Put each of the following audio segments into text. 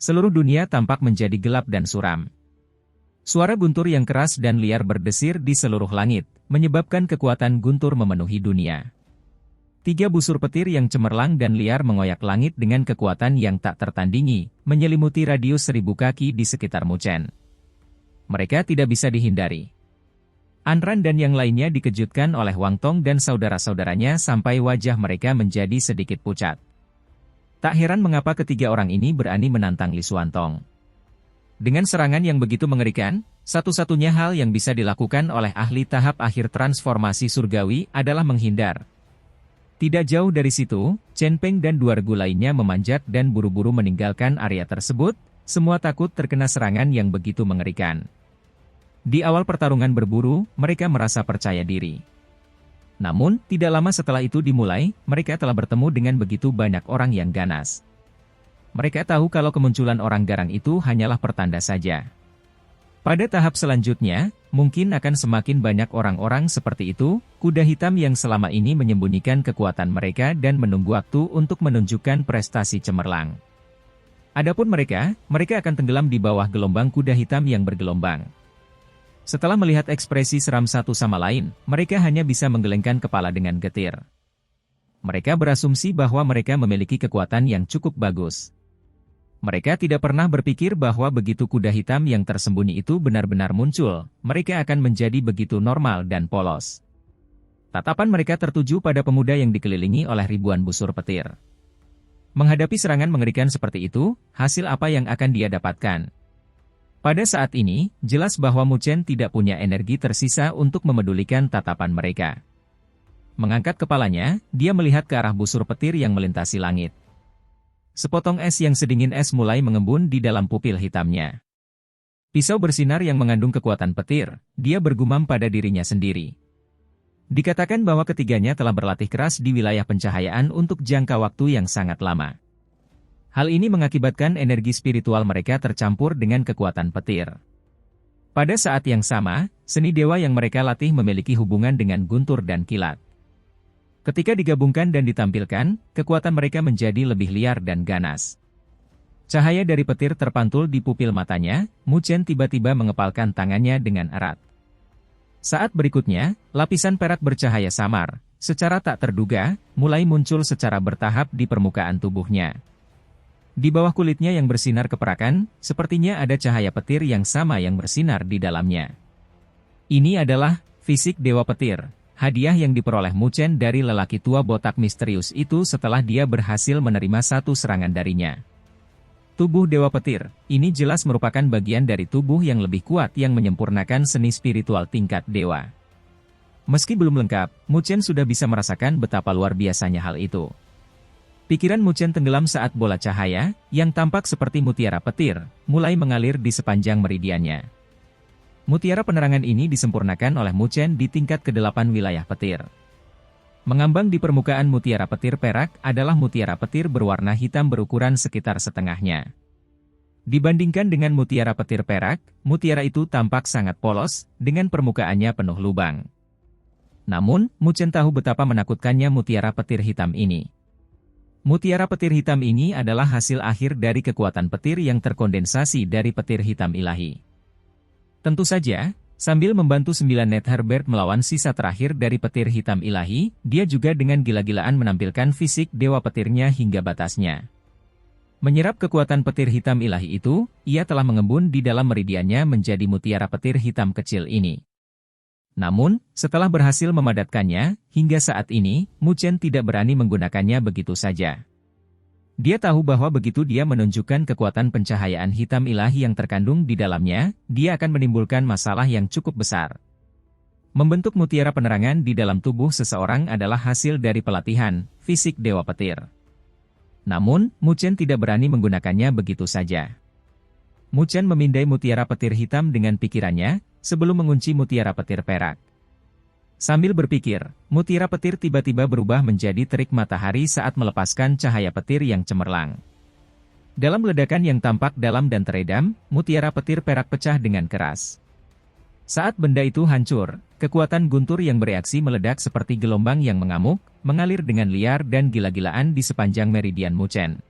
Seluruh dunia tampak menjadi gelap dan suram. Suara guntur yang keras dan liar berdesir di seluruh langit, menyebabkan kekuatan guntur memenuhi dunia. 3 busur petir yang cemerlang dan liar mengoyak langit dengan kekuatan yang tak tertandingi, menyelimuti radius 1000 kaki di sekitar Mu Chen. Mereka tidak bisa dihindari. An Ran dan yang lainnya dikejutkan oleh Wang Tong dan saudara-saudaranya sampai wajah mereka menjadi sedikit pucat. Tak heran mengapa ketiga orang ini berani menantang Li Xuantong. Dengan serangan yang begitu mengerikan, satu-satunya hal yang bisa dilakukan oleh ahli tahap akhir transformasi surgawi adalah menghindar. Tidak jauh dari situ, Chen Peng dan 2 regu lainnya memanjat dan buru-buru meninggalkan area tersebut, semua takut terkena serangan yang begitu mengerikan. Di awal pertarungan berburu, mereka merasa percaya diri. Namun, tidak lama setelah itu dimulai, mereka telah bertemu dengan begitu banyak orang yang ganas. Mereka tahu kalau kemunculan orang garang itu hanyalah pertanda saja. Pada tahap selanjutnya, mungkin akan semakin banyak orang-orang seperti itu, kuda hitam yang selama ini menyembunyikan kekuatan mereka dan menunggu waktu untuk menunjukkan prestasi cemerlang. Adapun mereka akan tenggelam di bawah gelombang kuda hitam yang bergelombang. Setelah melihat ekspresi seram satu sama lain, mereka hanya bisa menggelengkan kepala dengan getir. Mereka berasumsi bahwa mereka memiliki kekuatan yang cukup bagus. Mereka tidak pernah berpikir bahwa begitu kuda hitam yang tersembunyi itu benar-benar muncul, mereka akan menjadi begitu normal dan polos. Tatapan mereka tertuju pada pemuda yang dikelilingi oleh ribuan busur petir. Menghadapi serangan mengerikan seperti itu, hasil apa yang akan dia dapatkan? Pada saat ini, jelas bahwa Mu Chen tidak punya energi tersisa untuk memedulikan tatapan mereka. Mengangkat kepalanya, dia melihat ke arah busur petir yang melintasi langit. Sepotong es yang sedingin es mulai mengembun di dalam pupil hitamnya. Pisau bersinar yang mengandung kekuatan petir, dia bergumam pada dirinya sendiri. Dikatakan bahwa ketiganya telah berlatih keras di wilayah pencahayaan untuk jangka waktu yang sangat lama. Hal ini mengakibatkan energi spiritual mereka tercampur dengan kekuatan petir. Pada saat yang sama, seni dewa yang mereka latih memiliki hubungan dengan guntur dan kilat. Ketika digabungkan dan ditampilkan, kekuatan mereka menjadi lebih liar dan ganas. Cahaya dari petir terpantul di pupil matanya, Mu Chen tiba-tiba mengepalkan tangannya dengan erat. Saat berikutnya, lapisan perak bercahaya samar, secara tak terduga, mulai muncul secara bertahap di permukaan tubuhnya. Di bawah kulitnya yang bersinar keperakan, sepertinya ada cahaya petir yang sama yang bersinar di dalamnya. Ini adalah fisik Dewa Petir. Hadiah yang diperoleh Mu Chen dari lelaki tua botak misterius itu setelah dia berhasil menerima satu serangan darinya. Tubuh Dewa Petir, ini jelas merupakan bagian dari tubuh yang lebih kuat yang menyempurnakan seni spiritual tingkat dewa. Meski belum lengkap, Mu Chen sudah bisa merasakan betapa luar biasanya hal itu. Pikiran Mu Chen tenggelam saat bola cahaya, yang tampak seperti mutiara petir, mulai mengalir di sepanjang meridiannya. Mutiara penerangan ini disempurnakan oleh Mu Chen di tingkat ke-8 wilayah petir. Mengambang di permukaan mutiara petir perak adalah mutiara petir berwarna hitam berukuran sekitar setengahnya. Dibandingkan dengan mutiara petir perak, mutiara itu tampak sangat polos, dengan permukaannya penuh lubang. Namun, Mu Chen tahu betapa menakutkannya mutiara petir hitam ini. Mutiara petir hitam ini adalah hasil akhir dari kekuatan petir yang terkondensasi dari petir hitam ilahi. Tentu saja, sambil membantu 9 Net Herbert melawan sisa terakhir dari petir hitam ilahi, dia juga dengan gila-gilaan menampilkan fisik dewa petirnya hingga batasnya. Menyerap kekuatan petir hitam ilahi itu, ia telah mengembun di dalam meridiannya menjadi mutiara petir hitam kecil ini. Namun, setelah berhasil memadatkannya, hingga saat ini, Mu Chen tidak berani menggunakannya begitu saja. Dia tahu bahwa begitu dia menunjukkan kekuatan pencahayaan hitam ilahi yang terkandung di dalamnya, dia akan menimbulkan masalah yang cukup besar. Membentuk mutiara penerangan di dalam tubuh seseorang adalah hasil dari pelatihan fisik Dewa Petir. Namun, Mu Chen tidak berani menggunakannya begitu saja. Mu Chen memindai mutiara petir hitam dengan pikirannya, sebelum mengunci mutiara petir perak. Sambil berpikir, mutiara petir tiba-tiba berubah menjadi terik matahari saat melepaskan cahaya petir yang cemerlang. Dalam ledakan yang tampak dalam dan teredam, mutiara petir perak pecah dengan keras. Saat benda itu hancur, kekuatan guntur yang bereaksi meledak seperti gelombang yang mengamuk, mengalir dengan liar dan gila-gilaan di sepanjang meridian Mu Chen.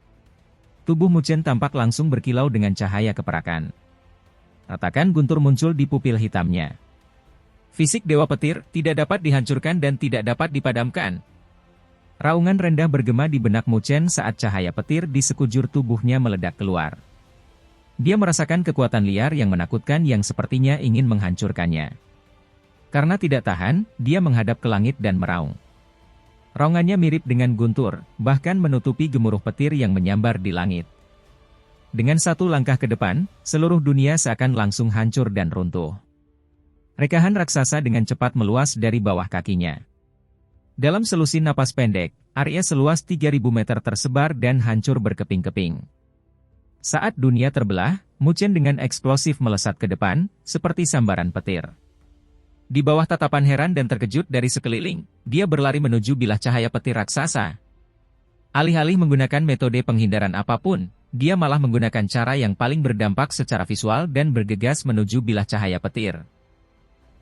tubuh Mu Chen tampak langsung berkilau dengan cahaya keperakan. Retakan guntur muncul di pupil hitamnya. Fisik Dewa Petir tidak dapat dihancurkan dan tidak dapat dipadamkan. Raungan rendah bergema di benak Mu Chen saat cahaya petir di sekujur tubuhnya meledak keluar. Dia merasakan kekuatan liar yang menakutkan yang sepertinya ingin menghancurkannya. Karena tidak tahan, dia menghadap ke langit dan meraung. Raungannya mirip dengan guntur, bahkan menutupi gemuruh petir yang menyambar di langit. Dengan satu langkah ke depan, seluruh dunia seakan langsung hancur dan runtuh. Rekahan raksasa dengan cepat meluas dari bawah kakinya. Dalam selusin napas pendek, area seluas 3.000 meter tersebar dan hancur berkeping-keping. Saat dunia terbelah, Mu Chen dengan eksplosif melesat ke depan, seperti sambaran petir. Di bawah tatapan heran dan terkejut dari sekeliling, dia berlari menuju bilah cahaya petir raksasa. Alih-alih menggunakan metode penghindaran apapun, dia malah menggunakan cara yang paling berdampak secara visual dan bergegas menuju bilah cahaya petir.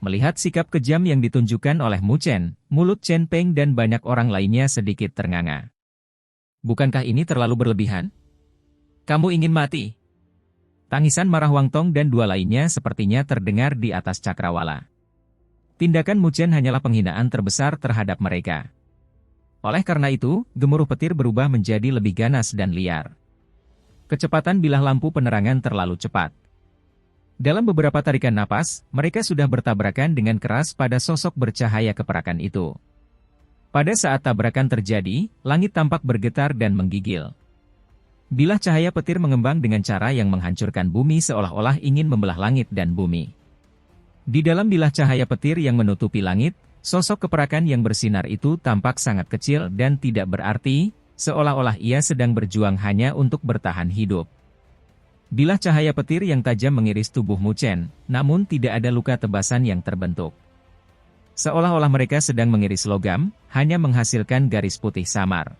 Melihat sikap kejam yang ditunjukkan oleh Mu Chen, mulut Chen Peng dan banyak orang lainnya sedikit ternganga. Bukankah ini terlalu berlebihan? Kamu ingin mati? Tangisan marah Wang Tong dan dua lainnya sepertinya terdengar di atas cakrawala. Tindakan Mu Chen hanyalah penghinaan terbesar terhadap mereka. Oleh karena itu, gemuruh petir berubah menjadi lebih ganas dan liar. Kecepatan bilah lampu penerangan terlalu cepat. Dalam beberapa tarikan napas, mereka sudah bertabrakan dengan keras pada sosok bercahaya keperakan itu. Pada saat tabrakan terjadi, langit tampak bergetar dan menggigil. Bilah cahaya petir mengembang dengan cara yang menghancurkan bumi seolah-olah ingin membelah langit dan bumi. Di dalam bilah cahaya petir yang menutupi langit, sosok keperakan yang bersinar itu tampak sangat kecil dan tidak berarti, seolah-olah ia sedang berjuang hanya untuk bertahan hidup. Bilah cahaya petir yang tajam mengiris tubuh Mu Chen, namun tidak ada luka tebasan yang terbentuk. Seolah-olah mereka sedang mengiris logam, hanya menghasilkan garis putih samar.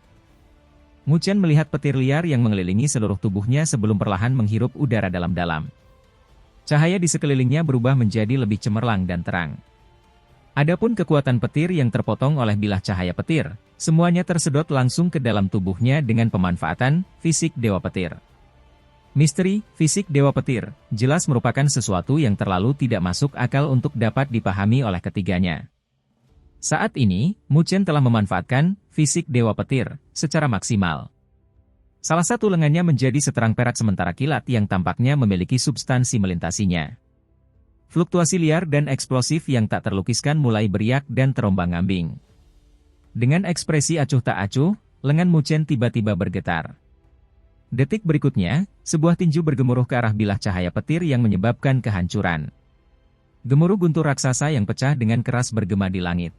Mu Chen melihat petir liar yang mengelilingi seluruh tubuhnya sebelum perlahan menghirup udara dalam-dalam. Cahaya di sekelilingnya berubah menjadi lebih cemerlang dan terang. Adapun kekuatan petir yang terpotong oleh bilah cahaya petir, semuanya tersedot langsung ke dalam tubuhnya dengan pemanfaatan fisik Dewa Petir. Misteri fisik Dewa Petir jelas merupakan sesuatu yang terlalu tidak masuk akal untuk dapat dipahami oleh ketiganya. Saat ini, Mu Chen telah memanfaatkan fisik Dewa Petir secara maksimal. Salah satu lengannya menjadi seterang perak sementara kilat yang tampaknya memiliki substansi melintasinya. Fluktuasi liar dan eksplosif yang tak terlukiskan mulai beriak dan terombang-ambing. Dengan ekspresi acuh tak acuh, lengan Mu Chen tiba-tiba bergetar. Detik berikutnya, sebuah tinju bergemuruh ke arah bilah cahaya petir yang menyebabkan kehancuran. Gemuruh guntur raksasa yang pecah dengan keras bergema di langit.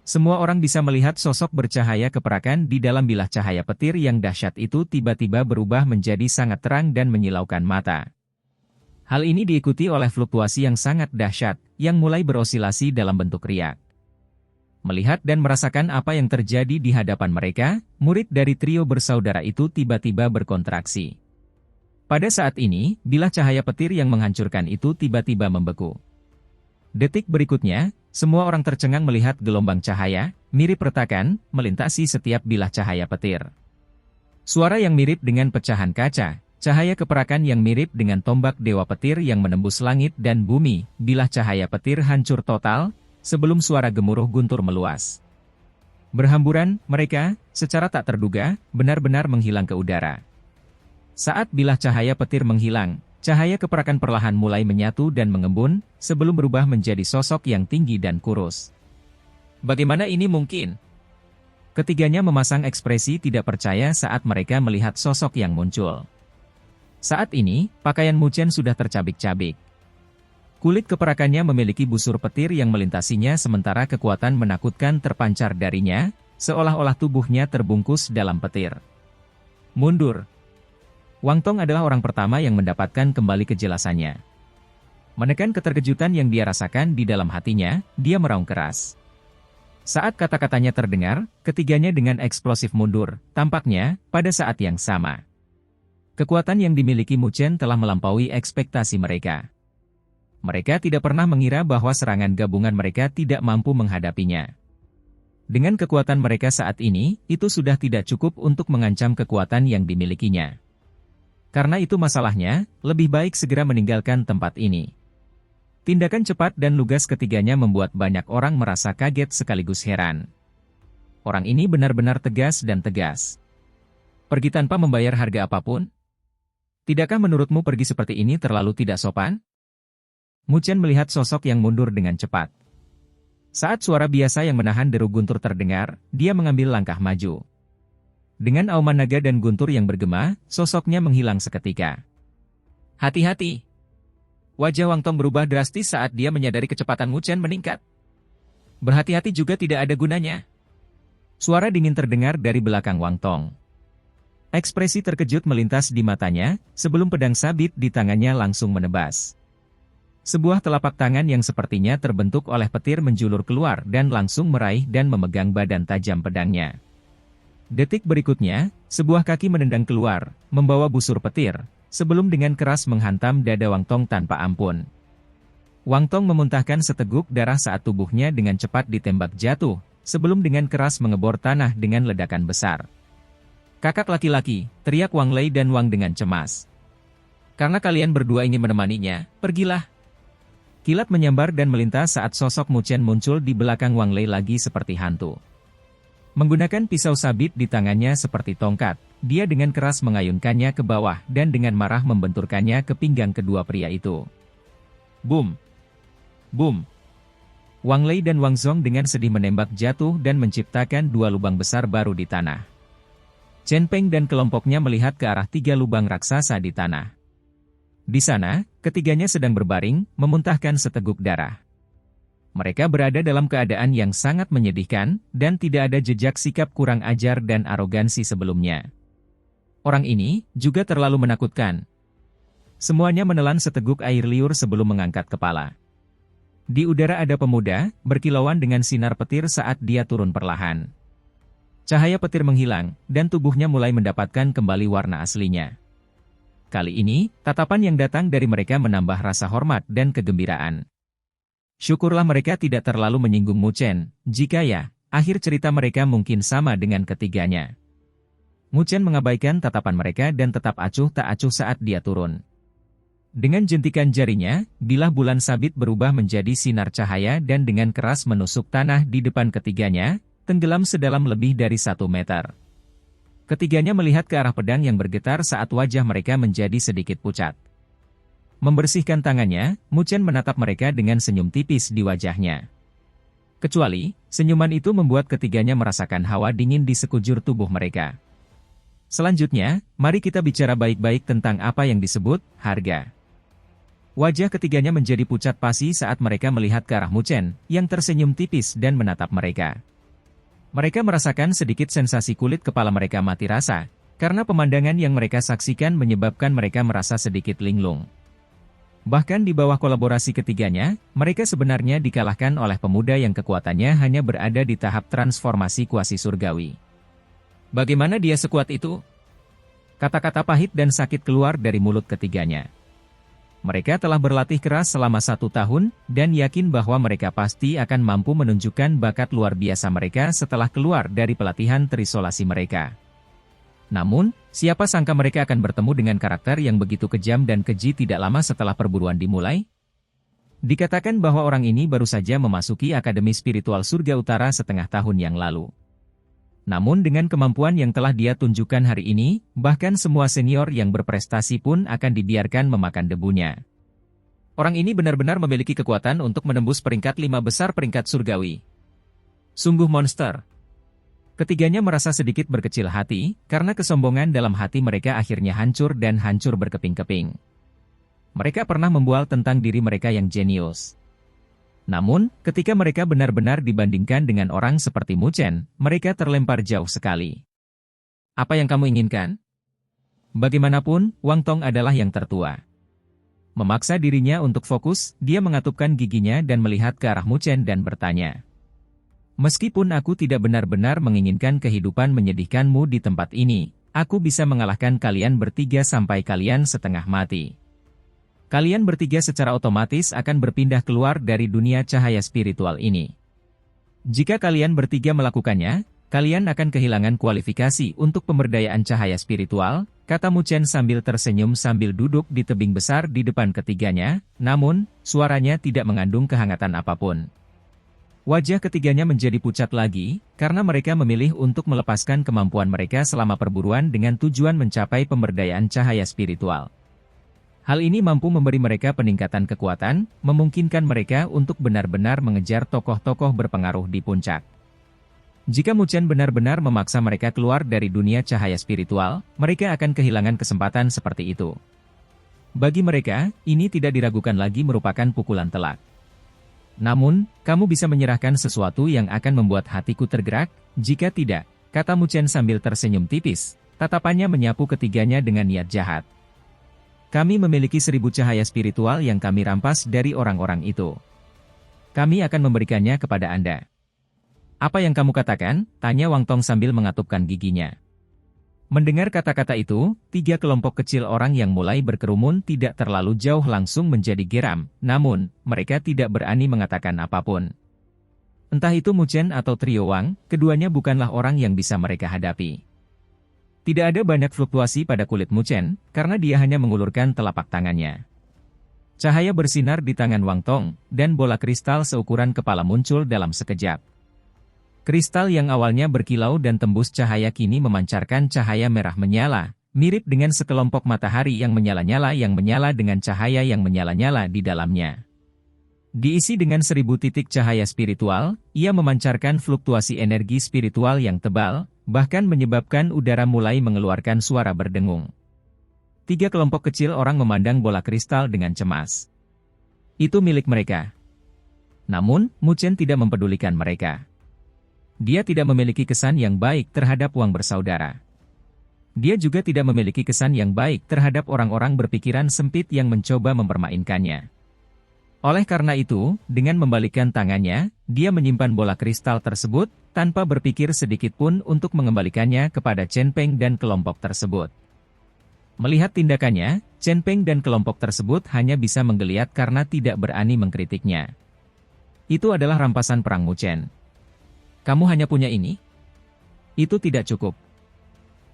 Semua orang bisa melihat sosok bercahaya keperakan di dalam bilah cahaya petir yang dahsyat itu tiba-tiba berubah menjadi sangat terang dan menyilaukan mata. Hal ini diikuti oleh fluktuasi yang sangat dahsyat, yang mulai berosilasi dalam bentuk riak. Melihat dan merasakan apa yang terjadi di hadapan mereka, murid dari trio bersaudara itu tiba-tiba berkontraksi. Pada saat ini, bilah cahaya petir yang menghancurkan itu tiba-tiba membeku. Detik berikutnya, semua orang tercengang melihat gelombang cahaya, mirip retakan, melintasi setiap bilah cahaya petir. Suara yang mirip dengan pecahan kaca, cahaya keperakan yang mirip dengan tombak Dewa Petir yang menembus langit dan bumi, bilah cahaya petir hancur total, sebelum suara gemuruh guntur meluas. Berhamburan, mereka, secara tak terduga, benar-benar menghilang ke udara. Saat bilah cahaya petir menghilang, cahaya keperakan perlahan mulai menyatu dan mengembun, sebelum berubah menjadi sosok yang tinggi dan kurus. Bagaimana ini mungkin? Ketiganya memasang ekspresi tidak percaya saat mereka melihat sosok yang muncul. Saat ini, pakaian Mu Chen sudah tercabik-cabik. Kulit keperakannya memiliki busur petir yang melintasinya sementara kekuatan menakutkan terpancar darinya, seolah-olah tubuhnya terbungkus dalam petir. Mundur! Wang Tong adalah orang pertama yang mendapatkan kembali kejelasannya. Menekan keterkejutan yang dia rasakan di dalam hatinya, dia meraung keras. Saat kata-katanya terdengar, ketiganya dengan eksplosif mundur, tampaknya, pada saat yang sama. Kekuatan yang dimiliki Mu Chen telah melampaui ekspektasi mereka. Mereka tidak pernah mengira bahwa serangan gabungan mereka tidak mampu menghadapinya. Dengan kekuatan mereka saat ini, itu sudah tidak cukup untuk mengancam kekuatan yang dimilikinya. Karena itu masalahnya, lebih baik segera meninggalkan tempat ini. Tindakan cepat dan lugas ketiganya membuat banyak orang merasa kaget sekaligus heran. Orang ini benar-benar tegas dan tegas. Pergi tanpa membayar harga apapun? Tidakkah menurutmu pergi seperti ini terlalu tidak sopan? Mu Chen melihat sosok yang mundur dengan cepat. Saat suara biasa yang menahan deru guntur terdengar, dia mengambil langkah maju. Dengan auman naga dan guntur yang bergema, sosoknya menghilang seketika. Hati-hati! Wajah Wang Tong berubah drastis saat dia menyadari kecepatan Mu Chen meningkat. Berhati-hati juga tidak ada gunanya. Suara dingin terdengar dari belakang Wang Tong. Ekspresi terkejut melintas di matanya, sebelum pedang sabit di tangannya langsung menebas. Sebuah telapak tangan yang sepertinya terbentuk oleh petir menjulur keluar dan langsung meraih dan memegang badan tajam pedangnya. Detik berikutnya, sebuah kaki menendang keluar, membawa busur petir, sebelum dengan keras menghantam dada Wang Tong tanpa ampun. Wang Tong memuntahkan seteguk darah saat tubuhnya dengan cepat ditembak jatuh, sebelum dengan keras mengebor tanah dengan ledakan besar. Kakak laki-laki, teriak Wang Lei dan Wang dengan cemas. Karena kalian berdua ingin menemaninya, pergilah. Kilat menyambar dan melintas saat sosok Mu Chen muncul di belakang Wang Lei lagi seperti hantu. Menggunakan pisau sabit di tangannya seperti tongkat, dia dengan keras mengayunkannya ke bawah dan dengan marah membenturkannya ke pinggang kedua pria itu. Boom! Boom! Wang Lei dan Wang Zong dengan sedih menembak jatuh dan menciptakan dua lubang besar baru di tanah. Chen Peng dan kelompoknya melihat ke arah tiga lubang raksasa di tanah. Di sana, ketiganya sedang berbaring, memuntahkan seteguk darah. Mereka berada dalam keadaan yang sangat menyedihkan, dan tidak ada jejak sikap kurang ajar dan arogansi sebelumnya. Orang ini juga terlalu menakutkan. Semuanya menelan seteguk air liur sebelum mengangkat kepala. Di udara ada pemuda, berkilauan dengan sinar petir saat dia turun perlahan. Cahaya petir menghilang, dan tubuhnya mulai mendapatkan kembali warna aslinya. Kali ini, tatapan yang datang dari mereka menambah rasa hormat dan kegembiraan. Syukurlah mereka tidak terlalu menyinggung Mu Chen, jika ya, akhir cerita mereka mungkin sama dengan ketiganya. Mu Chen mengabaikan tatapan mereka dan tetap acuh tak acuh saat dia turun. Dengan jentikan jarinya, bilah bulan sabit berubah menjadi sinar cahaya dan dengan keras menusuk tanah di depan ketiganya, tenggelam sedalam lebih dari 1 meter. Ketiganya melihat ke arah pedang yang bergetar saat wajah mereka menjadi sedikit pucat. Membersihkan tangannya, Mu Chen menatap mereka dengan senyum tipis di wajahnya. Kecuali, senyuman itu membuat ketiganya merasakan hawa dingin di sekujur tubuh mereka. Selanjutnya, mari kita bicara baik-baik tentang apa yang disebut harga. Wajah ketiganya menjadi pucat pasi saat mereka melihat ke arah Mu Chen, yang tersenyum tipis dan menatap mereka. Mereka merasakan sedikit sensasi kulit kepala mereka mati rasa, karena pemandangan yang mereka saksikan menyebabkan mereka merasa sedikit linglung. Bahkan di bawah kolaborasi ketiganya, mereka sebenarnya dikalahkan oleh pemuda yang kekuatannya hanya berada di tahap transformasi kuasi surgawi. Bagaimana dia sekuat itu? Kata-kata pahit dan sakit keluar dari mulut ketiganya. Mereka telah berlatih keras selama 1 tahun, dan yakin bahwa mereka pasti akan mampu menunjukkan bakat luar biasa mereka setelah keluar dari pelatihan terisolasi mereka. Namun, siapa sangka mereka akan bertemu dengan karakter yang begitu kejam dan keji tidak lama setelah perburuan dimulai? Dikatakan bahwa orang ini baru saja memasuki Akademi Spiritual Surga Utara setengah tahun yang lalu. Namun dengan kemampuan yang telah dia tunjukkan hari ini, bahkan semua senior yang berprestasi pun akan dibiarkan memakan debunya. Orang ini benar-benar memiliki kekuatan untuk menembus peringkat 5 besar peringkat surgawi. Sungguh monster. Ketiganya merasa sedikit berkecil hati, karena kesombongan dalam hati mereka akhirnya hancur dan hancur berkeping-keping. Mereka pernah membual tentang diri mereka yang jenius. Namun, ketika mereka benar-benar dibandingkan dengan orang seperti Mu Chen, mereka terlempar jauh sekali. Apa yang kamu inginkan? Bagaimanapun, Wang Tong adalah yang tertua. Memaksa dirinya untuk fokus, dia mengatupkan giginya dan melihat ke arah Mu Chen dan bertanya. Meskipun aku tidak benar-benar menginginkan kehidupan menyedihkanmu di tempat ini, aku bisa mengalahkan kalian bertiga sampai kalian setengah mati. Kalian bertiga secara otomatis akan berpindah keluar dari dunia cahaya spiritual ini. Jika kalian bertiga melakukannya, kalian akan kehilangan kualifikasi untuk pemberdayaan cahaya spiritual, kata Mu Chen sambil tersenyum sambil duduk di tebing besar di depan ketiganya, namun, suaranya tidak mengandung kehangatan apapun. Wajah ketiganya menjadi pucat lagi, karena mereka memilih untuk melepaskan kemampuan mereka selama perburuan dengan tujuan mencapai pemberdayaan cahaya spiritual. Hal ini mampu memberi mereka peningkatan kekuatan, memungkinkan mereka untuk benar-benar mengejar tokoh-tokoh berpengaruh di puncak. Jika Mu Chen benar-benar memaksa mereka keluar dari dunia cahaya spiritual, mereka akan kehilangan kesempatan seperti itu. Bagi mereka, ini tidak diragukan lagi merupakan pukulan telak. Namun, kamu bisa menyerahkan sesuatu yang akan membuat hatiku tergerak, jika tidak, kata Mu Chen sambil tersenyum tipis, tatapannya menyapu ketiganya dengan niat jahat. Kami memiliki 1000 cahaya spiritual yang kami rampas dari orang-orang itu. Kami akan memberikannya kepada Anda. Apa yang kamu katakan? Tanya Wang Tong sambil mengatupkan giginya. Mendengar kata-kata itu, 3 kelompok kecil orang yang mulai berkerumun tidak terlalu jauh langsung menjadi geram, namun, mereka tidak berani mengatakan apapun. Entah itu Mu Chen atau Trio Wang, keduanya bukanlah orang yang bisa mereka hadapi. Tidak ada banyak fluktuasi pada kulit Mu Chen, karena dia hanya mengulurkan telapak tangannya. Cahaya bersinar di tangan Wang Tong, dan bola kristal seukuran kepala muncul dalam sekejap. Kristal yang awalnya berkilau dan tembus cahaya kini memancarkan cahaya merah menyala, mirip dengan sekelompok matahari yang menyala-nyala dengan cahaya yang menyala-nyala di dalamnya. Diisi dengan 1000 titik cahaya spiritual, ia memancarkan fluktuasi energi spiritual yang tebal, bahkan menyebabkan udara mulai mengeluarkan suara berdengung. 3 kelompok kecil orang memandang bola kristal dengan cemas. Itu milik mereka. Namun, Mu Chen tidak mempedulikan mereka. Dia tidak memiliki kesan yang baik terhadap Wang bersaudara. Dia juga tidak memiliki kesan yang baik terhadap orang-orang berpikiran sempit yang mencoba mempermainkannya. Oleh karena itu, dengan membalikkan tangannya, dia menyimpan bola kristal tersebut, tanpa berpikir sedikit pun untuk mengembalikannya kepada Chen Peng dan kelompok tersebut. Melihat tindakannya, Chen Peng dan kelompok tersebut hanya bisa menggeliat karena tidak berani mengkritiknya. Itu adalah rampasan perang Mu Chen. Kamu hanya punya ini? Itu tidak cukup.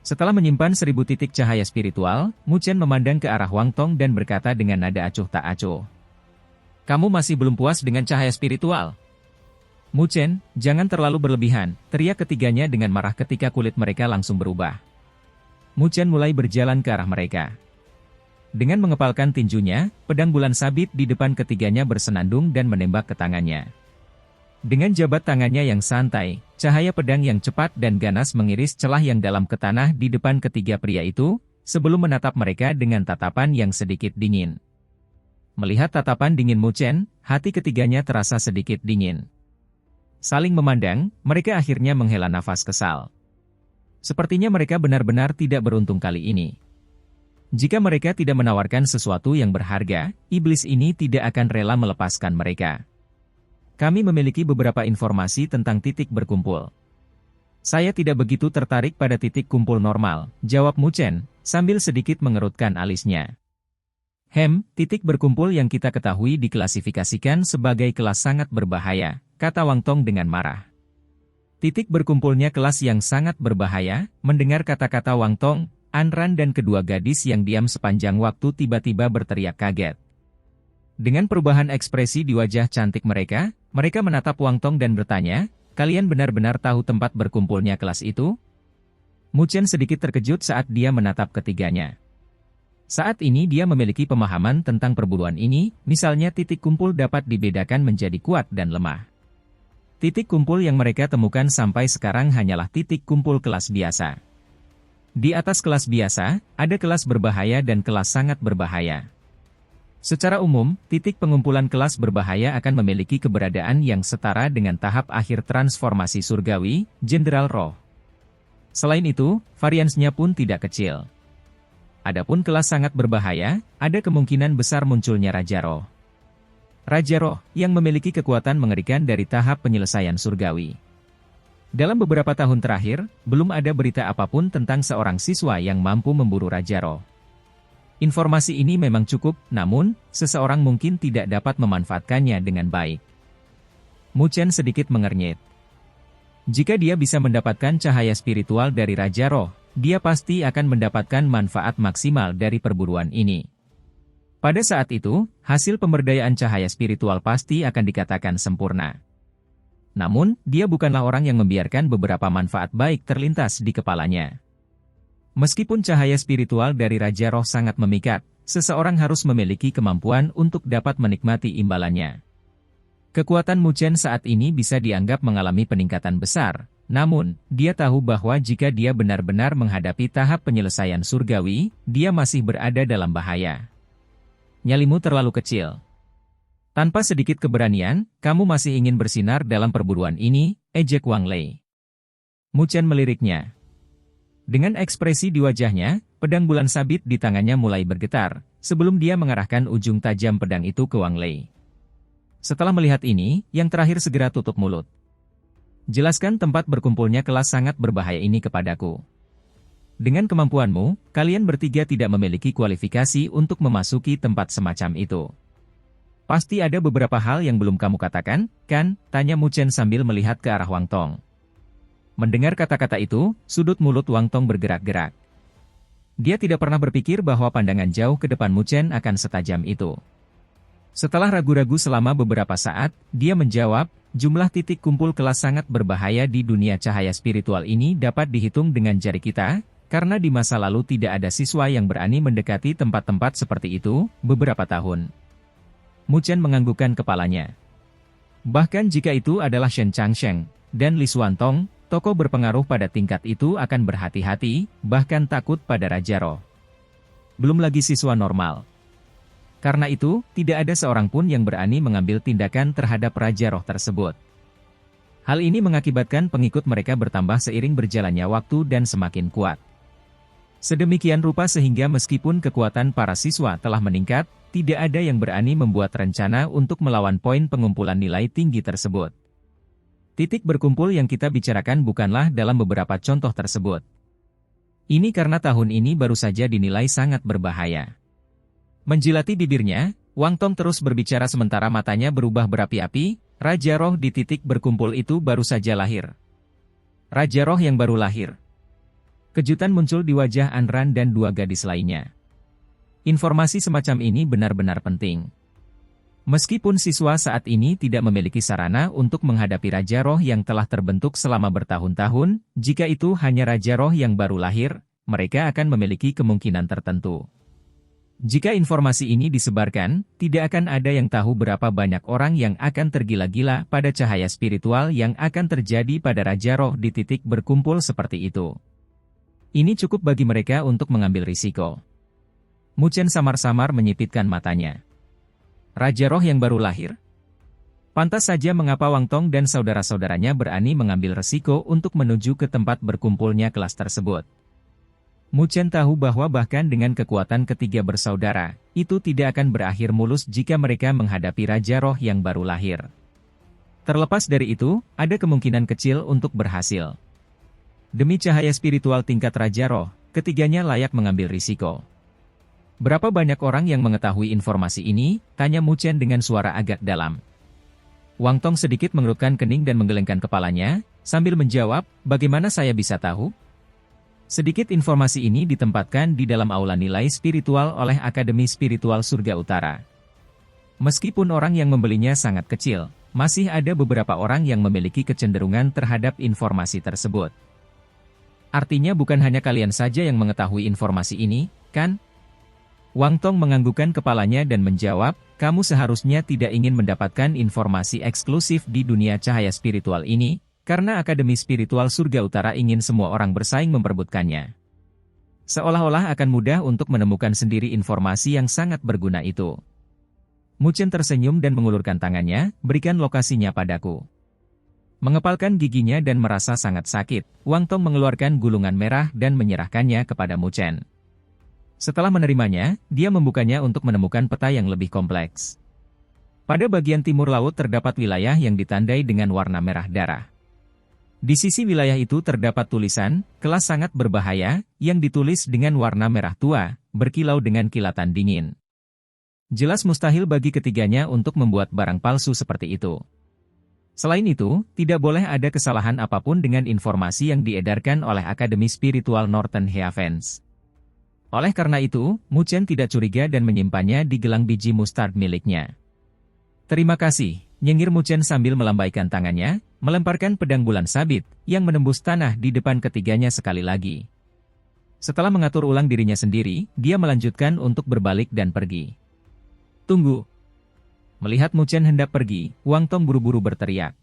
Setelah menyimpan 1000 titik cahaya spiritual, Mu Chen memandang ke arah Wang Tong dan berkata dengan nada acuh tak acuh. Kamu masih belum puas dengan cahaya spiritual? Mu Chen, jangan terlalu berlebihan, teriak ketiganya dengan marah ketika kulit mereka langsung berubah. Mu Chen mulai berjalan ke arah mereka. Dengan mengepalkan tinjunya, pedang bulan sabit di depan ketiganya bersenandung dan menembak ke tangannya. Dengan jabat tangannya yang santai, cahaya pedang yang cepat dan ganas mengiris celah yang dalam ke tanah di depan ketiga pria itu, sebelum menatap mereka dengan tatapan yang sedikit dingin. Melihat tatapan dingin Mu Chen, hati ketiganya terasa sedikit dingin. Saling memandang, mereka akhirnya menghela nafas kesal. Sepertinya mereka benar-benar tidak beruntung kali ini. Jika mereka tidak menawarkan sesuatu yang berharga, iblis ini tidak akan rela melepaskan mereka. Kami memiliki beberapa informasi tentang titik berkumpul. Saya tidak begitu tertarik pada titik kumpul normal, jawab Mu Chen, sambil sedikit mengerutkan alisnya. Titik berkumpul yang kita ketahui diklasifikasikan sebagai kelas sangat berbahaya, kata Wang Tong dengan marah. Titik berkumpulnya kelas yang sangat berbahaya, mendengar kata-kata Wang Tong, An Ran dan kedua gadis yang diam sepanjang waktu tiba-tiba berteriak kaget. Dengan perubahan ekspresi di wajah cantik mereka, mereka menatap Wang Tong dan bertanya, kalian benar-benar tahu tempat berkumpulnya kelas itu? Mu Chen sedikit terkejut saat dia menatap ketiganya. Saat ini dia memiliki pemahaman tentang perburuan ini, misalnya titik kumpul dapat dibedakan menjadi kuat dan lemah. Titik kumpul yang mereka temukan sampai sekarang hanyalah titik kumpul kelas biasa. Di atas kelas biasa, ada kelas berbahaya dan kelas sangat berbahaya. Secara umum, titik pengumpulan kelas berbahaya akan memiliki keberadaan yang setara dengan tahap akhir transformasi surgawi, Jenderal Roh. Selain itu, variansnya pun tidak kecil. Adapun kelas sangat berbahaya, ada kemungkinan besar munculnya Raja Roh. Raja Roh, yang memiliki kekuatan mengerikan dari tahap penyelesaian surgawi. Dalam beberapa tahun terakhir, belum ada berita apapun tentang seorang siswa yang mampu memburu Raja Roh. Informasi ini memang cukup, namun, seseorang mungkin tidak dapat memanfaatkannya dengan baik. Mu Chen sedikit mengernyit. Jika dia bisa mendapatkan cahaya spiritual dari Raja Roh, dia pasti akan mendapatkan manfaat maksimal dari perburuan ini. Pada saat itu, hasil pemberdayaan cahaya spiritual pasti akan dikatakan sempurna. Namun, dia bukanlah orang yang membiarkan beberapa manfaat baik terlintas di kepalanya. Meskipun cahaya spiritual dari Raja Roh sangat memikat, seseorang harus memiliki kemampuan untuk dapat menikmati imbalannya. Kekuatan Mu Chen saat ini bisa dianggap mengalami peningkatan besar, namun, dia tahu bahwa jika dia benar-benar menghadapi tahap penyelesaian surgawi, dia masih berada dalam bahaya. Nyalimu terlalu kecil. Tanpa sedikit keberanian, kamu masih ingin bersinar dalam perburuan ini, ejek Wang Lei. Mu Chen meliriknya. Dengan ekspresi di wajahnya, pedang bulan sabit di tangannya mulai bergetar, sebelum dia mengarahkan ujung tajam pedang itu ke Wang Lei. Setelah melihat ini, yang terakhir segera tutup mulut. Jelaskan tempat berkumpulnya kelas sangat berbahaya ini kepadaku. Dengan kemampuanmu, kalian bertiga tidak memiliki kualifikasi untuk memasuki tempat semacam itu. Pasti ada beberapa hal yang belum kamu katakan, kan? Tanya Mu Chen sambil melihat ke arah Wang Tong. Mendengar kata-kata itu, sudut mulut Wang Tong bergerak-gerak. Dia tidak pernah berpikir bahwa pandangan jauh ke depan Mu Chen akan setajam itu. Setelah ragu-ragu selama beberapa saat, dia menjawab, jumlah titik kumpul kelas sangat berbahaya di dunia cahaya spiritual ini dapat dihitung dengan jari kita, karena di masa lalu tidak ada siswa yang berani mendekati tempat-tempat seperti itu, beberapa tahun. Mu Chen menganggukkan kepalanya. Bahkan jika itu adalah Shen Changsheng dan Li Xuantong, tokoh berpengaruh pada tingkat itu akan berhati-hati, bahkan takut pada Raja Roh. Belum lagi siswa normal. Karena itu, tidak ada seorang pun yang berani mengambil tindakan terhadap Raja Roh tersebut. Hal ini mengakibatkan pengikut mereka bertambah seiring berjalannya waktu dan semakin kuat. Sedemikian rupa sehingga meskipun kekuatan para siswa telah meningkat, tidak ada yang berani membuat rencana untuk melawan poin pengumpulan nilai tinggi tersebut. Titik berkumpul yang kita bicarakan bukanlah dalam beberapa contoh tersebut. Ini karena tahun ini baru saja dinilai sangat berbahaya. Menjilati bibirnya, Wang Tong terus berbicara sementara matanya berubah berapi-api, Raja Roh di titik berkumpul itu baru saja lahir. Raja Roh yang baru lahir. Kejutan muncul di wajah Anran dan dua gadis lainnya. Informasi semacam ini benar-benar penting. Meskipun siswa saat ini tidak memiliki sarana untuk menghadapi Raja Roh yang telah terbentuk selama bertahun-tahun, jika itu hanya Raja Roh yang baru lahir, mereka akan memiliki kemungkinan tertentu. Jika informasi ini disebarkan, tidak akan ada yang tahu berapa banyak orang yang akan tergila-gila pada cahaya spiritual yang akan terjadi pada Raja Roh di titik berkumpul seperti itu. Ini cukup bagi mereka untuk mengambil risiko. Mu Chen samar-samar menyipitkan matanya. Raja Roh yang baru lahir? Pantas saja mengapa Wang Tong dan saudara-saudaranya berani mengambil risiko untuk menuju ke tempat berkumpulnya kelas tersebut. Mu Chen tahu bahwa bahkan dengan kekuatan ketiga bersaudara, itu tidak akan berakhir mulus jika mereka menghadapi Raja Roh yang baru lahir. Terlepas dari itu, ada kemungkinan kecil untuk berhasil. Demi cahaya spiritual tingkat Raja Roh, ketiganya layak mengambil risiko. Berapa banyak orang yang mengetahui informasi ini? Tanya Mu Chen dengan suara agak dalam. Wang Tong sedikit mengerutkan kening dan menggelengkan kepalanya, sambil menjawab, bagaimana saya bisa tahu? Sedikit informasi ini ditempatkan di dalam aula nilai spiritual oleh Akademi Spiritual Surga Utara. Meskipun orang yang membelinya sangat kecil, masih ada beberapa orang yang memiliki kecenderungan terhadap informasi tersebut. Artinya bukan hanya kalian saja yang mengetahui informasi ini, kan? Wang Tong menganggukkan kepalanya dan menjawab, kamu seharusnya tidak ingin mendapatkan informasi eksklusif di dunia cahaya spiritual ini, karena Akademi Spiritual Surga Utara ingin semua orang bersaing memperebutkannya. Seolah-olah akan mudah untuk menemukan sendiri informasi yang sangat berguna itu. Mu Chen tersenyum dan mengulurkan tangannya, berikan lokasinya padaku. Mengepalkan giginya dan merasa sangat sakit, Wang Tong mengeluarkan gulungan merah dan menyerahkannya kepada Mu Chen. Setelah menerimanya, dia membukanya untuk menemukan peta yang lebih kompleks. Pada bagian timur laut terdapat wilayah yang ditandai dengan warna merah darah. Di sisi wilayah itu terdapat tulisan, kelas sangat berbahaya, yang ditulis dengan warna merah tua, berkilau dengan kilatan dingin. Jelas mustahil bagi ketiganya untuk membuat barang palsu seperti itu. Selain itu, tidak boleh ada kesalahan apapun dengan informasi yang diedarkan oleh Akademi Spiritual Northern Heavens. Oleh karena itu, Mu Chen tidak curiga dan menyimpannya di gelang biji mustard miliknya. Terima kasih, nyengir Mu Chen sambil melambaikan tangannya, melemparkan pedang bulan sabit, yang menembus tanah di depan ketiganya sekali lagi. Setelah mengatur ulang dirinya sendiri, dia melanjutkan untuk berbalik dan pergi. Tunggu. Melihat Mu Chen hendak pergi, Wang Tong buru-buru berteriak.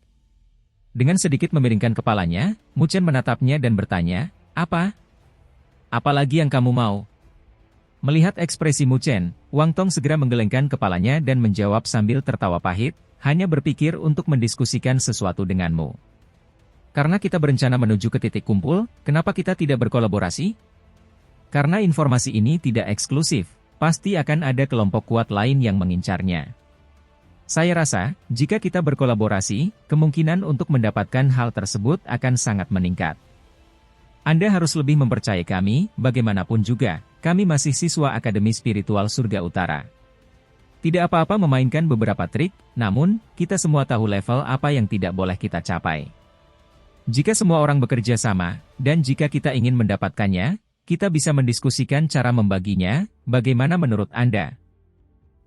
Dengan sedikit memiringkan kepalanya, Mu Chen menatapnya dan bertanya, "Apa? Apa lagi yang kamu mau?" Melihat ekspresi Mu Chen, Wang Tong segera menggelengkan kepalanya dan menjawab sambil tertawa pahit, hanya berpikir untuk mendiskusikan sesuatu denganmu. Karena kita berencana menuju ke titik kumpul, kenapa kita tidak berkolaborasi? Karena informasi ini tidak eksklusif, pasti akan ada kelompok kuat lain yang mengincarnya. Saya rasa, jika kita berkolaborasi, kemungkinan untuk mendapatkan hal tersebut akan sangat meningkat. Anda harus lebih mempercayai kami, bagaimanapun juga, kami masih siswa Akademi Spiritual Surga Utara. Tidak apa-apa memainkan beberapa trik, namun, kita semua tahu level apa yang tidak boleh kita capai. Jika semua orang bekerja sama, dan jika kita ingin mendapatkannya, kita bisa mendiskusikan cara membaginya, bagaimana menurut Anda?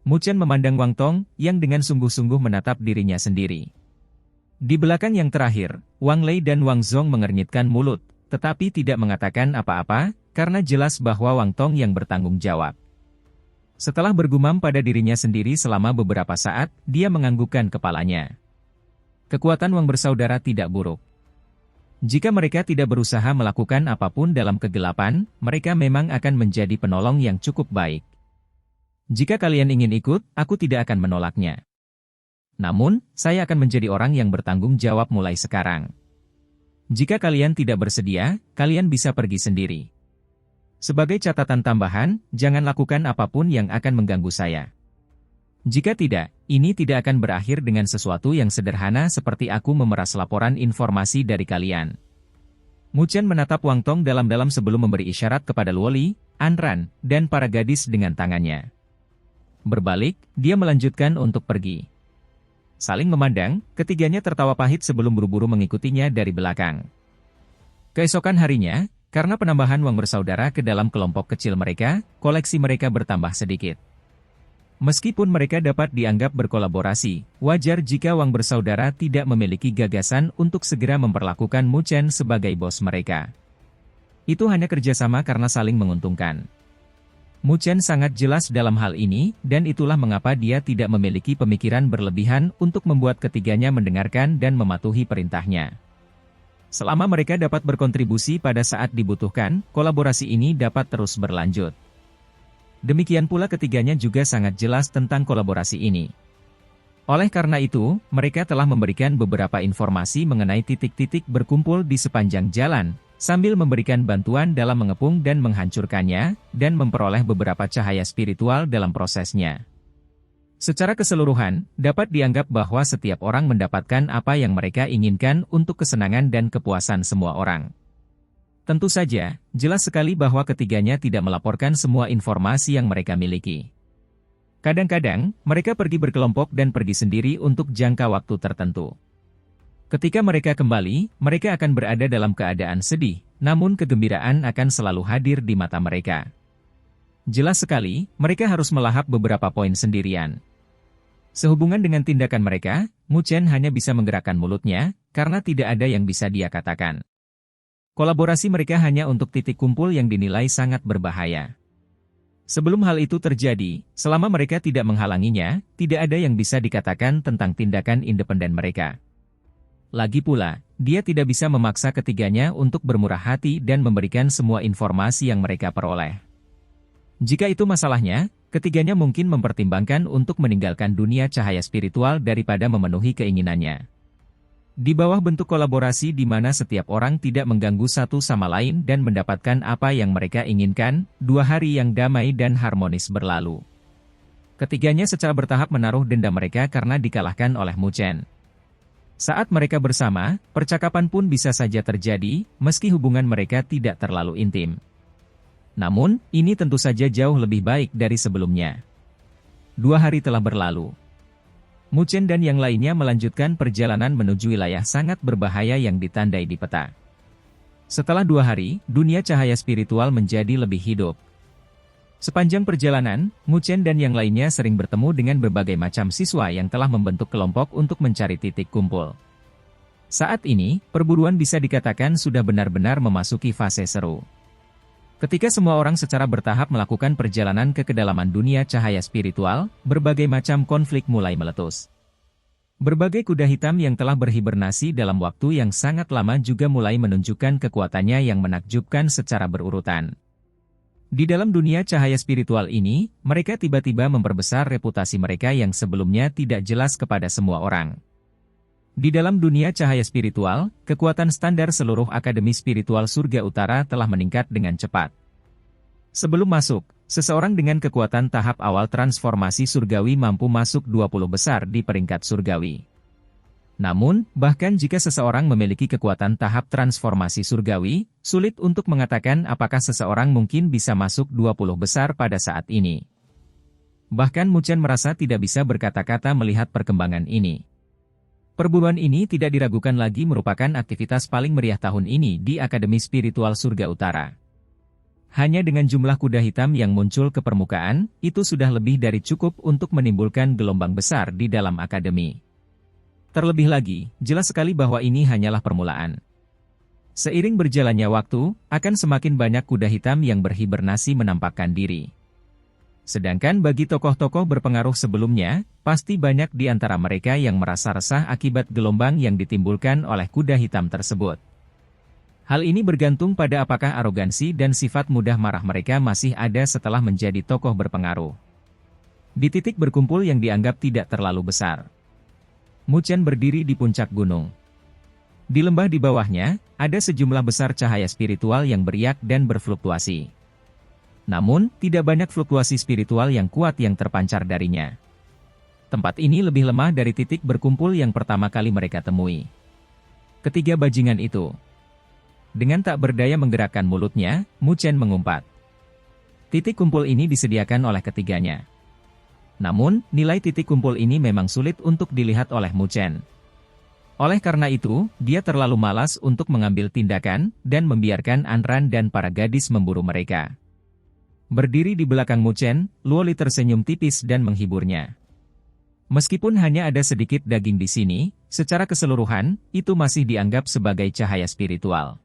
Mu Chen memandang Wang Tong, yang dengan sungguh-sungguh menatap dirinya sendiri. Di belakang yang terakhir, Wang Lei dan Wang Zong mengernyitkan mulut, tetapi tidak mengatakan apa-apa, karena jelas bahwa Wang Tong yang bertanggung jawab. Setelah bergumam pada dirinya sendiri selama beberapa saat, dia menganggukkan kepalanya. Kekuatan Wang bersaudara tidak buruk. Jika mereka tidak berusaha melakukan apapun dalam kegelapan, mereka memang akan menjadi penolong yang cukup baik. Jika kalian ingin ikut, aku tidak akan menolaknya. Namun, saya akan menjadi orang yang bertanggung jawab mulai sekarang. Jika kalian tidak bersedia, kalian bisa pergi sendiri. Sebagai catatan tambahan, jangan lakukan apapun yang akan mengganggu saya. Jika tidak, ini tidak akan berakhir dengan sesuatu yang sederhana seperti aku memeras laporan informasi dari kalian. Mu Chen menatap Wang Tong dalam-dalam sebelum memberi isyarat kepada Luo Li, An Ran, dan para gadis dengan tangannya. Berbalik, dia melanjutkan untuk pergi. Saling memandang, ketiganya tertawa pahit sebelum buru-buru mengikutinya dari belakang. Keesokan harinya, karena penambahan Wang bersaudara ke dalam kelompok kecil mereka, koleksi mereka bertambah sedikit. Meskipun mereka dapat dianggap berkolaborasi, wajar jika Wang bersaudara tidak memiliki gagasan untuk segera memperlakukan Mu Chen sebagai bos mereka. Itu hanya kerjasama karena saling menguntungkan. Mu Chen sangat jelas dalam hal ini, dan itulah mengapa dia tidak memiliki pemikiran berlebihan untuk membuat ketiganya mendengarkan dan mematuhi perintahnya. Selama mereka dapat berkontribusi pada saat dibutuhkan, kolaborasi ini dapat terus berlanjut. Demikian pula ketiganya juga sangat jelas tentang kolaborasi ini. Oleh karena itu, mereka telah memberikan beberapa informasi mengenai titik-titik berkumpul di sepanjang jalan, sambil memberikan bantuan dalam mengepung dan menghancurkannya, dan memperoleh beberapa cahaya spiritual dalam prosesnya. Secara keseluruhan, dapat dianggap bahwa setiap orang mendapatkan apa yang mereka inginkan untuk kesenangan dan kepuasan semua orang. Tentu saja, jelas sekali bahwa ketiganya tidak melaporkan semua informasi yang mereka miliki. Kadang-kadang, mereka pergi berkelompok dan pergi sendiri untuk jangka waktu tertentu. Ketika mereka kembali, mereka akan berada dalam keadaan sedih, namun kegembiraan akan selalu hadir di mata mereka. Jelas sekali, mereka harus melahap beberapa poin sendirian. Sehubungan dengan tindakan mereka, Mu Chen hanya bisa menggerakkan mulutnya, karena tidak ada yang bisa dia katakan. Kolaborasi mereka hanya untuk titik kumpul yang dinilai sangat berbahaya. Sebelum hal itu terjadi, selama mereka tidak menghalanginya, tidak ada yang bisa dikatakan tentang tindakan independen mereka. Lagi pula, dia tidak bisa memaksa ketiganya untuk bermurah hati dan memberikan semua informasi yang mereka peroleh. Jika itu masalahnya, ketiganya mungkin mempertimbangkan untuk meninggalkan dunia cahaya spiritual daripada memenuhi keinginannya. Di bawah bentuk kolaborasi di mana setiap orang tidak mengganggu satu sama lain dan mendapatkan apa yang mereka inginkan, 2 hari yang damai dan harmonis berlalu. Ketiganya secara bertahap menaruh dendam mereka karena dikalahkan oleh Mu Chen. Saat mereka bersama, percakapan pun bisa saja terjadi, meski hubungan mereka tidak terlalu intim. Namun, ini tentu saja jauh lebih baik dari sebelumnya. 2 hari telah berlalu. Mu Chen dan yang lainnya melanjutkan perjalanan menuju wilayah sangat berbahaya yang ditandai di peta. Setelah 2 hari, dunia cahaya spiritual menjadi lebih hidup. Sepanjang perjalanan, Mu Chen dan yang lainnya sering bertemu dengan berbagai macam siswa yang telah membentuk kelompok untuk mencari titik kumpul. Saat ini, perburuan bisa dikatakan sudah benar-benar memasuki fase seru. Ketika semua orang secara bertahap melakukan perjalanan ke kedalaman dunia cahaya spiritual, berbagai macam konflik mulai meletus. Berbagai kuda hitam yang telah berhibernasi dalam waktu yang sangat lama juga mulai menunjukkan kekuatannya yang menakjubkan secara berurutan. Di dalam dunia cahaya spiritual ini, mereka tiba-tiba memperbesar reputasi mereka yang sebelumnya tidak jelas kepada semua orang. Di dalam dunia cahaya spiritual, kekuatan standar seluruh Akademi Spiritual Surga Utara telah meningkat dengan cepat. Sebelum masuk, seseorang dengan kekuatan tahap awal transformasi surgawi mampu masuk 20 besar di peringkat surgawi. Namun, bahkan jika seseorang memiliki kekuatan tahap transformasi surgawi, sulit untuk mengatakan apakah seseorang mungkin bisa masuk 20 besar pada saat ini. Bahkan Mu Chen merasa tidak bisa berkata-kata melihat perkembangan ini. Perburuan ini tidak diragukan lagi merupakan aktivitas paling meriah tahun ini di Akademi Spiritual Surga Utara. Hanya dengan jumlah kuda hitam yang muncul ke permukaan, itu sudah lebih dari cukup untuk menimbulkan gelombang besar di dalam akademi. Terlebih lagi, jelas sekali bahwa ini hanyalah permulaan. Seiring berjalannya waktu, akan semakin banyak kuda hitam yang berhibernasi menampakkan diri. Sedangkan bagi tokoh-tokoh berpengaruh sebelumnya, pasti banyak di antara mereka yang merasa resah akibat gelombang yang ditimbulkan oleh kuda hitam tersebut. Hal ini bergantung pada apakah arogansi dan sifat mudah marah mereka masih ada setelah menjadi tokoh berpengaruh. Di titik berkumpul yang dianggap tidak terlalu besar, Mu Chen berdiri di puncak gunung. Di lembah di bawahnya, ada sejumlah besar cahaya spiritual yang beriak dan berfluktuasi. Namun, tidak banyak fluktuasi spiritual yang kuat yang terpancar darinya. Tempat ini lebih lemah dari titik berkumpul yang pertama kali mereka temui. Ketiga bajingan itu. Dengan tak berdaya menggerakkan mulutnya, Mu Chen mengumpat. Titik kumpul ini disediakan oleh ketiganya. Namun, nilai titik kumpul ini memang sulit untuk dilihat oleh Mu Chen. Oleh karena itu, dia terlalu malas untuk mengambil tindakan, dan membiarkan Anran dan para gadis memburu mereka. Berdiri di belakang Mu Chen, Luo Li tersenyum tipis dan menghiburnya. Meskipun hanya ada sedikit daging di sini, secara keseluruhan, itu masih dianggap sebagai cahaya spiritual.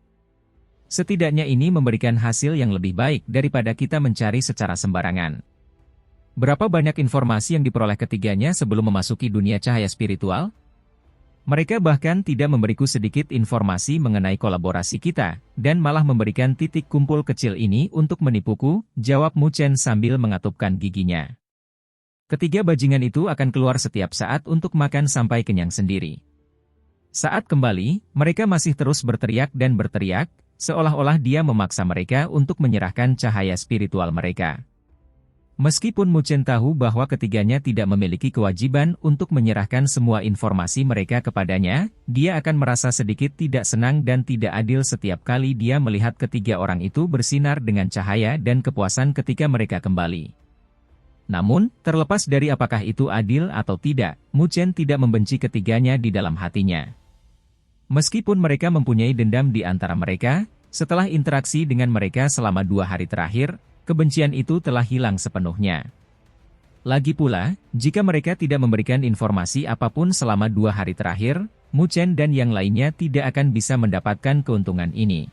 Setidaknya ini memberikan hasil yang lebih baik daripada kita mencari secara sembarangan. Berapa banyak informasi yang diperoleh ketiganya sebelum memasuki dunia cahaya spiritual? Mereka bahkan tidak memberiku sedikit informasi mengenai kolaborasi kita, dan malah memberikan titik kumpul kecil ini untuk menipuku, jawab Mu Chen sambil mengatupkan giginya. Ketiga bajingan itu akan keluar setiap saat untuk makan sampai kenyang sendiri. Saat kembali, mereka masih terus berteriak dan berteriak, seolah-olah dia memaksa mereka untuk menyerahkan cahaya spiritual mereka. Meskipun Mu Chen tahu bahwa ketiganya tidak memiliki kewajiban untuk menyerahkan semua informasi mereka kepadanya, dia akan merasa sedikit tidak senang dan tidak adil setiap kali dia melihat ketiga orang itu bersinar dengan cahaya dan kepuasan ketika mereka kembali. Namun, terlepas dari apakah itu adil atau tidak, Mu Chen tidak membenci ketiganya di dalam hatinya. Meskipun mereka mempunyai dendam di antara mereka, setelah interaksi dengan mereka selama 2 hari terakhir, kebencian itu telah hilang sepenuhnya. Lagi pula, jika mereka tidak memberikan informasi apapun selama 2 hari terakhir, Mu Chen dan yang lainnya tidak akan bisa mendapatkan keuntungan ini.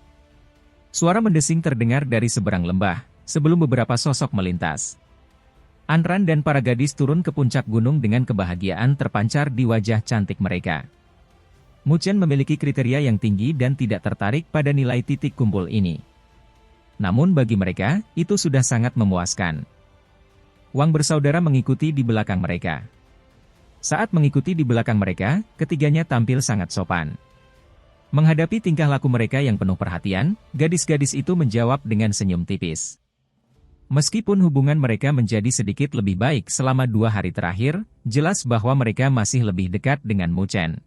Suara mendesing terdengar dari seberang lembah, sebelum beberapa sosok melintas. Anran dan para gadis turun ke puncak gunung dengan kebahagiaan terpancar di wajah cantik mereka. Mu Chen memiliki kriteria yang tinggi dan tidak tertarik pada nilai titik kumpul ini. Namun bagi mereka, itu sudah sangat memuaskan. Wang bersaudara mengikuti di belakang mereka. Saat mengikuti di belakang mereka, ketiganya tampil sangat sopan. Menghadapi tingkah laku mereka yang penuh perhatian, gadis-gadis itu menjawab dengan senyum tipis. Meskipun hubungan mereka menjadi sedikit lebih baik selama 2 hari terakhir, jelas bahwa mereka masih lebih dekat dengan Mu Chen.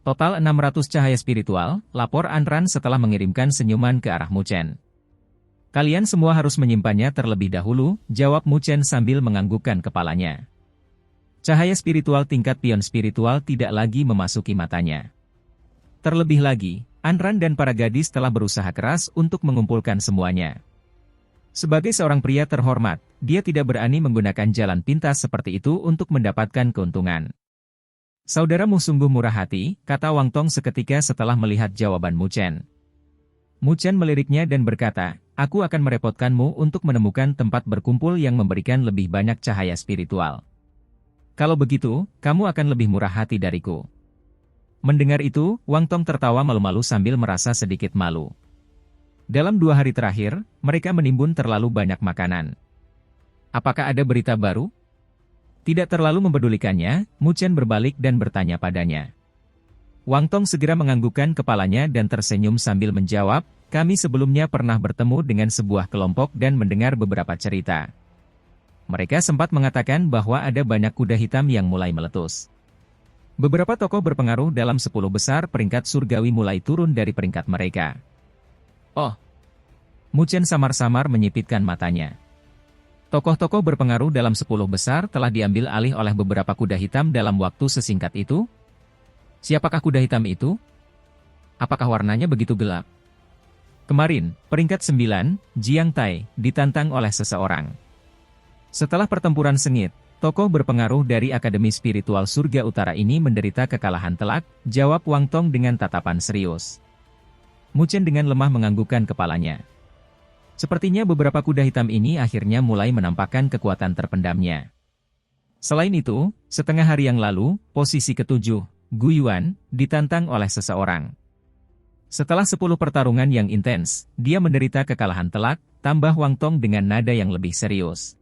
Total 600 cahaya spiritual, lapor Anran setelah mengirimkan senyuman ke arah Mu Chen. Kalian semua harus menyimpannya terlebih dahulu, jawab Mu Chen sambil menganggukkan kepalanya. Cahaya spiritual tingkat pion spiritual tidak lagi memasuki matanya. Terlebih lagi, Anran dan para gadis telah berusaha keras untuk mengumpulkan semuanya. Sebagai seorang pria terhormat, dia tidak berani menggunakan jalan pintas seperti itu untuk mendapatkan keuntungan. Saudaramu sungguh murah hati, kata Wang Tong seketika setelah melihat jawaban Mu Chen. Mu Chen meliriknya dan berkata, aku akan merepotkanmu untuk menemukan tempat berkumpul yang memberikan lebih banyak cahaya spiritual. Kalau begitu, kamu akan lebih murah hati dariku. Mendengar itu, Wang Tong tertawa malu-malu sambil merasa sedikit malu. Dalam 2 hari terakhir, mereka menimbun terlalu banyak makanan. Apakah ada berita baru? Tidak terlalu mempedulikannya, Mu Chen berbalik dan bertanya padanya. Wang Tong segera menganggukkan kepalanya dan tersenyum sambil menjawab, kami sebelumnya pernah bertemu dengan sebuah kelompok dan mendengar beberapa cerita. Mereka sempat mengatakan bahwa ada banyak kuda hitam yang mulai meletus. Beberapa tokoh berpengaruh dalam 10 besar peringkat surgawi mulai turun dari peringkat mereka. Oh! Mu Chen samar-samar menyipitkan matanya. Tokoh-tokoh berpengaruh dalam 10 besar telah diambil alih oleh beberapa kuda hitam dalam waktu sesingkat itu? Siapakah kuda hitam itu? Apakah warnanya begitu gelap? Kemarin, peringkat 9, Jiang Tai, ditantang oleh seseorang. Setelah pertempuran sengit, tokoh berpengaruh dari Akademi Spiritual Surga Utara ini menderita kekalahan telak, jawab Wang Tong dengan tatapan serius. Mu Chen dengan lemah menganggukkan kepalanya. Sepertinya beberapa kuda hitam ini akhirnya mulai menampakkan kekuatan terpendamnya. Selain itu, setengah hari yang lalu, posisi ke-7, Gu Yuan, ditantang oleh seseorang. Setelah 10 pertarungan yang intens, dia menderita kekalahan telak, tambah Wang Tong dengan nada yang lebih serius.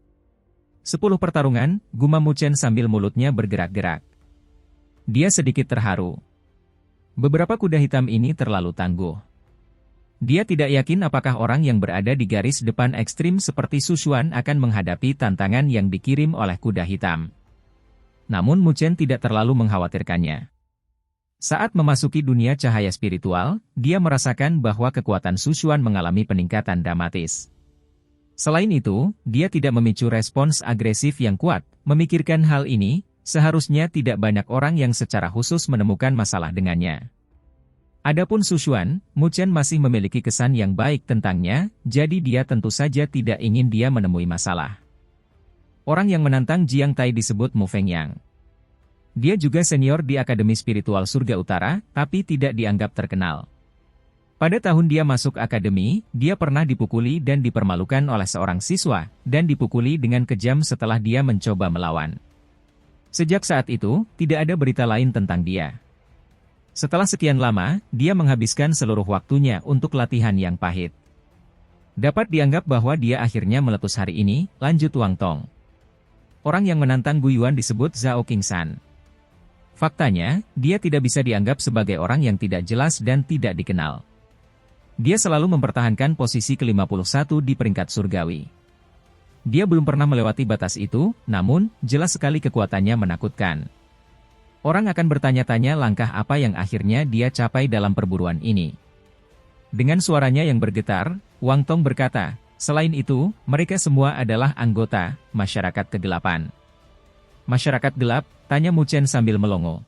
10 pertarungan, gumam Mu Chen sambil mulutnya bergerak-gerak. Dia sedikit terharu. Beberapa kuda hitam ini terlalu tangguh. Dia tidak yakin apakah orang yang berada di garis depan ekstrim seperti Su Xuan akan menghadapi tantangan yang dikirim oleh kuda hitam. Namun Mu Chen tidak terlalu mengkhawatirkannya. Saat memasuki dunia cahaya spiritual, dia merasakan bahwa kekuatan Su Xuan mengalami peningkatan dramatis. Selain itu, dia tidak memicu respons agresif yang kuat. Memikirkan hal ini, seharusnya tidak banyak orang yang secara khusus menemukan masalah dengannya. Adapun Su Xuan, Mu Chen masih memiliki kesan yang baik tentangnya, jadi dia tentu saja tidak ingin dia menemui masalah. Orang yang menantang Jiang Tai disebut Mu Fengyang. Dia juga senior di Akademi Spiritual Surga Utara, tapi tidak dianggap terkenal. Pada tahun dia masuk akademi, dia pernah dipukuli dan dipermalukan oleh seorang siswa, dan dipukuli dengan kejam setelah dia mencoba melawan. Sejak saat itu, tidak ada berita lain tentang dia. Setelah sekian lama, dia menghabiskan seluruh waktunya untuk latihan yang pahit. Dapat dianggap bahwa dia akhirnya meletus hari ini, lanjut Wang Tong. Orang yang menantang Gu Yuan disebut Zhao Qingshan. Faktanya, dia tidak bisa dianggap sebagai orang yang tidak jelas dan tidak dikenal. Dia selalu mempertahankan posisi ke-51 di peringkat surgawi. Dia belum pernah melewati batas itu, namun, jelas sekali kekuatannya menakutkan. Orang akan bertanya-tanya langkah apa yang akhirnya dia capai dalam perburuan ini. Dengan suaranya yang bergetar, Wang Tong berkata, selain itu, mereka semua adalah anggota masyarakat kegelapan. Masyarakat gelap, tanya Mu Chen sambil melongo.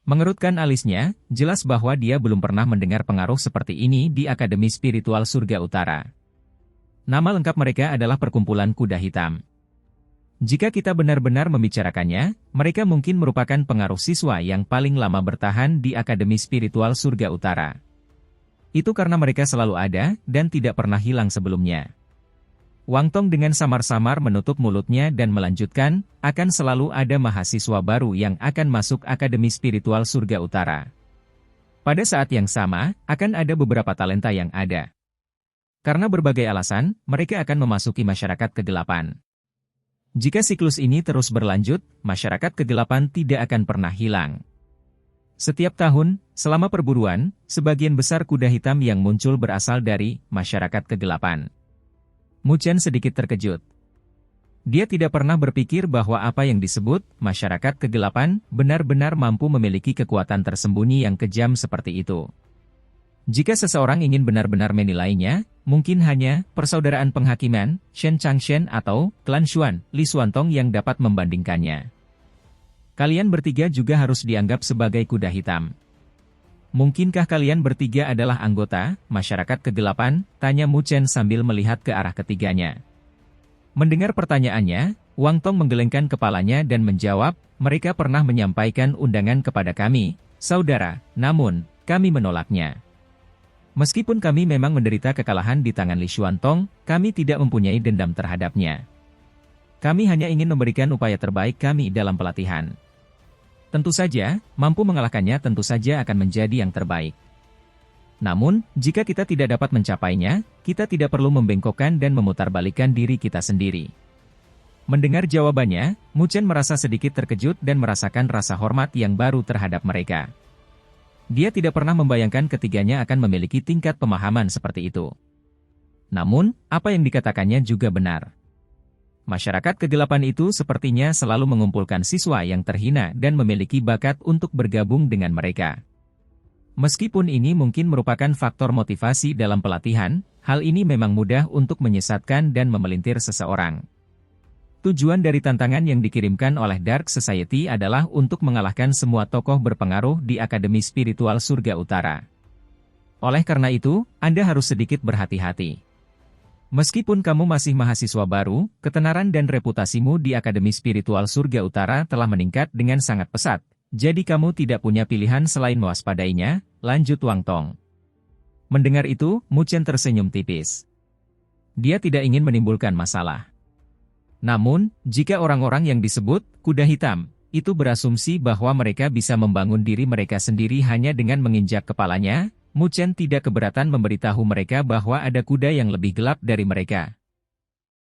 Mengerutkan alisnya, jelas bahwa dia belum pernah mendengar pengaruh seperti ini di Akademi Spiritual Surga Utara. Nama lengkap mereka adalah Perkumpulan Kuda Hitam. Jika kita benar-benar membicarakannya, mereka mungkin merupakan pengaruh siswa yang paling lama bertahan di Akademi Spiritual Surga Utara. Itu karena mereka selalu ada, dan tidak pernah hilang sebelumnya. Wang Tong dengan samar-samar menutup mulutnya dan melanjutkan, akan selalu ada mahasiswa baru yang akan masuk Akademi Spiritual Surga Utara. Pada saat yang sama, akan ada beberapa talenta yang ada. Karena berbagai alasan, mereka akan memasuki masyarakat kegelapan. Jika siklus ini terus berlanjut, masyarakat kegelapan tidak akan pernah hilang. Setiap tahun, selama perburuan, sebagian besar kuda hitam yang muncul berasal dari masyarakat kegelapan. Mu Chen sedikit terkejut. Dia tidak pernah berpikir bahwa apa yang disebut masyarakat kegelapan benar-benar mampu memiliki kekuatan tersembunyi yang kejam seperti itu. Jika seseorang ingin benar-benar menilainya, mungkin hanya persaudaraan penghakiman, Shen Changshen atau klan Xuan, Li Xuantong yang dapat membandingkannya. Kalian bertiga juga harus dianggap sebagai kuda hitam. Mungkinkah kalian bertiga adalah anggota masyarakat kegelapan? Tanya Mu Chen sambil melihat ke arah ketiganya. Mendengar pertanyaannya, Wang Tong menggelengkan kepalanya dan menjawab, mereka pernah menyampaikan undangan kepada kami, saudara, namun, kami menolaknya. Meskipun kami memang menderita kekalahan di tangan Li Xuantong, kami tidak mempunyai dendam terhadapnya. Kami hanya ingin memberikan upaya terbaik kami dalam pelatihan. Tentu saja, mampu mengalahkannya tentu saja akan menjadi yang terbaik. Namun, jika kita tidak dapat mencapainya, kita tidak perlu membengkokkan dan memutarbalikkan diri kita sendiri. Mendengar jawabannya, Mu Chen merasa sedikit terkejut dan merasakan rasa hormat yang baru terhadap mereka. Dia tidak pernah membayangkan ketiganya akan memiliki tingkat pemahaman seperti itu. Namun, apa yang dikatakannya juga benar. Masyarakat kegelapan itu sepertinya selalu mengumpulkan siswa yang terhina dan memiliki bakat untuk bergabung dengan mereka. Meskipun ini mungkin merupakan faktor motivasi dalam pelatihan, hal ini memang mudah untuk menyesatkan dan memelintir seseorang. Tujuan dari tantangan yang dikirimkan oleh Dark Society adalah untuk mengalahkan semua tokoh berpengaruh di Akademi Spiritual Surga Utara. Oleh karena itu, Anda harus sedikit berhati-hati. Meskipun kamu masih mahasiswa baru, ketenaran dan reputasimu di Akademi Spiritual Surga Utara telah meningkat dengan sangat pesat, jadi kamu tidak punya pilihan selain mewaspadainya, lanjut Wang Tong. Mendengar itu, Mu Chen tersenyum tipis. Dia tidak ingin menimbulkan masalah. Namun, jika orang-orang yang disebut kuda hitam, itu berasumsi bahwa mereka bisa membangun diri mereka sendiri hanya dengan menginjak kepalanya, Mu Chen tidak keberatan memberitahu mereka bahwa ada kuda yang lebih gelap dari mereka.